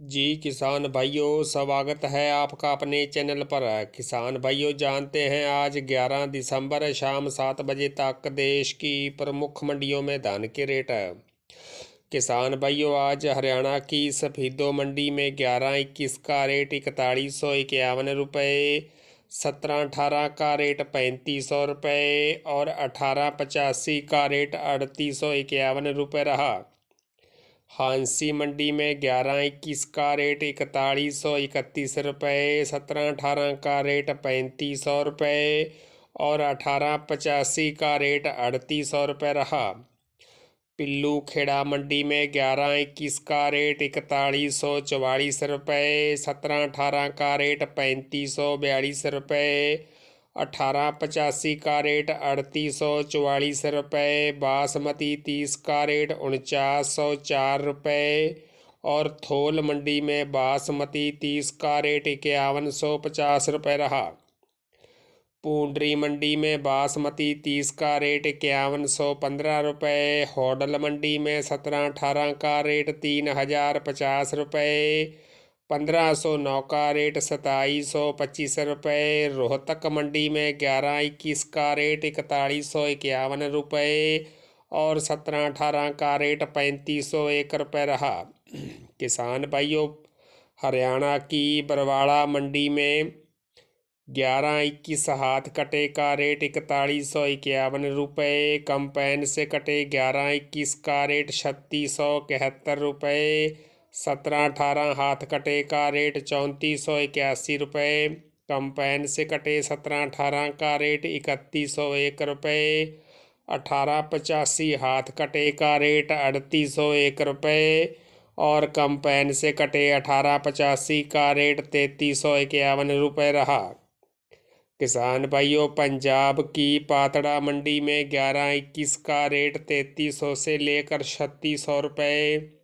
जी किसान भाइयों, स्वागत है आपका अपने चैनल पर। किसान भाइयों, जानते हैं आज 11 दिसंबर शाम 7 बजे तक देश की प्रमुख मंडियों में धान के रेट है। किसान भाइयों, आज हरियाणा की सफेदो मंडी में 11-21 का रेट 4151 रुपये, 17-18 का रेट 3500 रुपये और 18-85 का रेट 3851 रुपये रहा। हांसी मंडी में 11-21 का रेट 4131 रुपये, 17-18 का रेट 3500 रुपये और 18-85 का रेट 3800 रुपये रहा। पिल्लू खेड़ा मंडी में 11-21 का रेट 4144 रुपये, 17-18 का रेट 3542 रुपये, 18-85 का रेट 3844 रुपये, बासमती 30 का रेट 4904 रुपये और थोल मंडी में बासमती 30 का रेट 5150 रुपये रहा। पूंडरी मंडी में बासमती 30 का रेट 5115 रुपये, होडल मंडी में 17-18 का रेट 3050 रुपये, 1509 का रेट 2725 रुपये, रोहतक मंडी में 11-21 का रेट 4151 रुपये और 17-18 का रेट 3501 रुपये रहा। किसान भाइयों, हरियाणा की बरवाड़ा मंडी में 11-21 हाथ कटे का रेट 4151 रुपये, कंपैन से कटे 11-21 का रेट 3671 रुपये, 17-18 हाथ कटे का रेट 3481 रुपये, कंपैन से कटे 17-18 का रेट 3101 रुपये, 18-85 हाथ कटे का रेट 3801 रुपये और कंपैन से कटे 18-85 का रेट 3351 रुपये रहा। किसान भाइयों, पंजाब की पातड़ा मंडी में 11-21 का रेट 3300 से लेकर 3600 रुपये,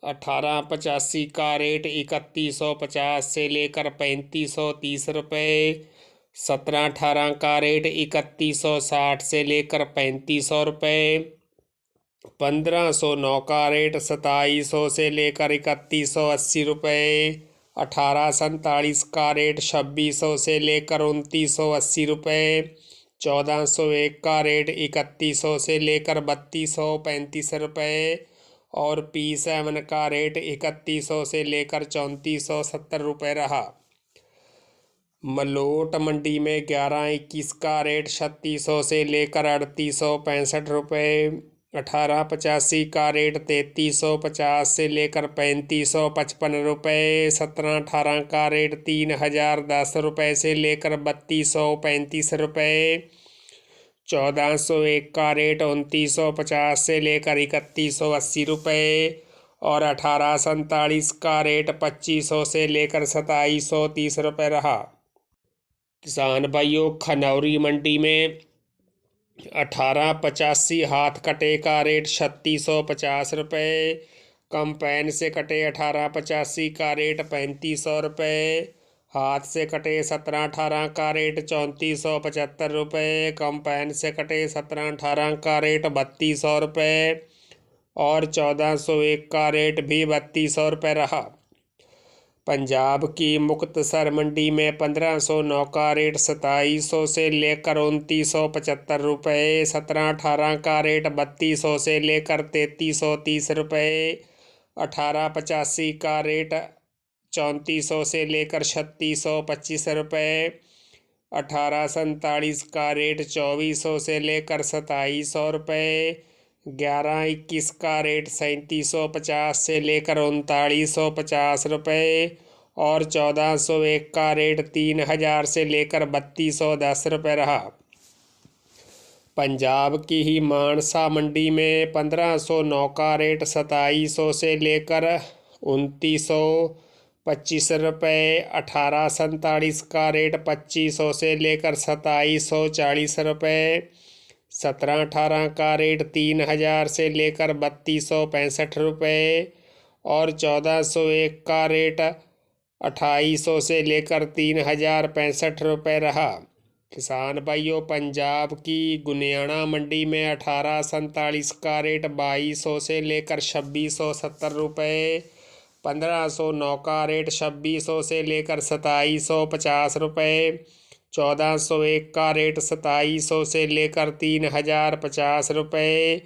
18-85 का रेट 3150 से लेकर 3530 रुपये, 17-18 का रेट 3160 से लेकर 3500 रुपये, 1509 का रेट 2700 से लेकर 3180 रुपये, 1847 का रेट 2600 से लेकर 2980 रुपये, 1401 का रेट 3100 से लेकर 3235 रुपये और P7 का रेट 3100 से लेकर 3470 रुपये रहा। मलोट मंडी में 11-21 का रेट 3600 से लेकर 3865 रुपये, 18-85 का रेट 3350 से लेकर 3555 रुपये, 17-18 का रेट 3010 रुपये से लेकर 3235 रुपये, 1401 का रेट 2950 से लेकर 3180 रुपये और 1847 का रेट 2500 से लेकर 2730 रुपये रहा। किसान भाइयों, खनौरी मंडी में 18-85 हाथ कटे का रेट 3650 रुपये, कंपैन से कटे 18-85 का रेट 3500 रुपये, हाथ से कटे 17-18 का रेट 3475 रुपये, कंपैन से कटे 17-18 का रेट 3200 रुपये और 1401 का रेट भी 3200 रुपये रहा। पंजाब की मुक्तसर मंडी में 1509 का रेट 2700 से लेकर 2975 रुपये, 17-18 का रेट 3200 से लेकर 3330 रुपये, 18-85 का रेट 3400 से लेकर 3625 रुपये, 18-47 का रेट 2400 से लेकर 2700 रुपये, 11-21 का रेट 3750 से लेकर 3950 रुपये और 1401 का रेट 3000 से लेकर 3210 रुपये रहा। पंजाब की ही मानसा मंडी में 1509 का रेट 2700 से लेकर 2925 रुपये, 18-47 का रेट 2500 से लेकर 2740 रुपये, 17-18 का रेट 3000 से लेकर 3265 रुपये और 1401 का रेट 2800 से लेकर 3065 रुपये रहा। किसान भाइयों, पंजाब की गुनियाना मंडी में 18-47 का रेट 2200 से लेकर 2670 रुपये, 1509 का रेट 2600 से लेकर 2750 रुपये। 1401 का रेट 2700 से लेकर 3050 रुपये।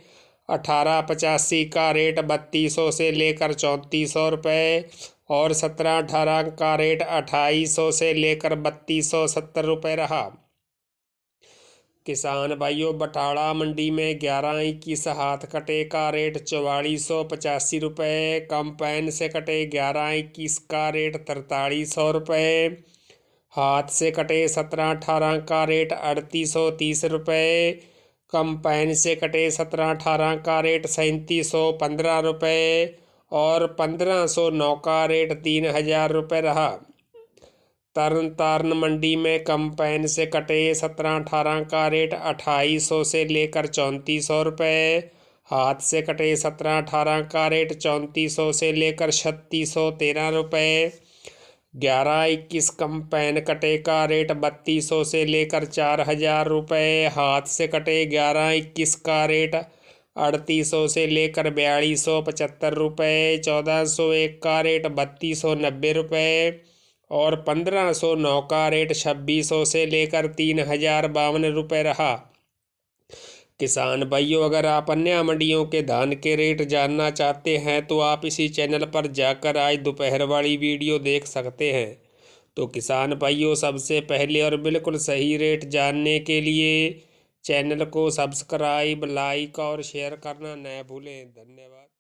1885 का रेट 3200 से लेकर 3400 रुपये और 1718 का रेट 2800 से लेकर 3270 रुपये रहा। किसान भाइयों, बटाला मंडी में 11-21 हाथ कटे का रेट 4485 रुपये। कंपाइन से कटे 11-21 का रेट 4300 रुपये। हाथ से कटे 17-18 का रेट 3830 रुपये। कंपाइन से कटे 17-18 का रेट 3715 रुपये और 1509 का रेट 3000 रुपये रहा। तरन तारण मंडी में कंपाइन से कटे 17-18 का रेट 2800 से लेकर 3400 रुपये। हाथ से कटे 17-18 का रेट 3400 से लेकर 3613 रुपये। 11-21 कंपाइन कटे का रेट 3200 से लेकर 4000 रुपये। हाथ से कटे 11-21 का रेट 3800 से लेकर 4275 रुपये। 1401 का रेट 3290 रुपये और 1509 का रेट 2600 से लेकर 3052 रुपये रहा। किसान भाइयों, अगर आप अन्य मंडियों के धान के रेट जानना चाहते हैं तो आप इसी चैनल पर जाकर आज दोपहर वाली वीडियो देख सकते हैं। तो किसान भाइयों, सबसे पहले और बिल्कुल सही रेट जानने के लिए चैनल को सब्सक्राइब, लाइक और शेयर करना न भूलें। धन्यवाद।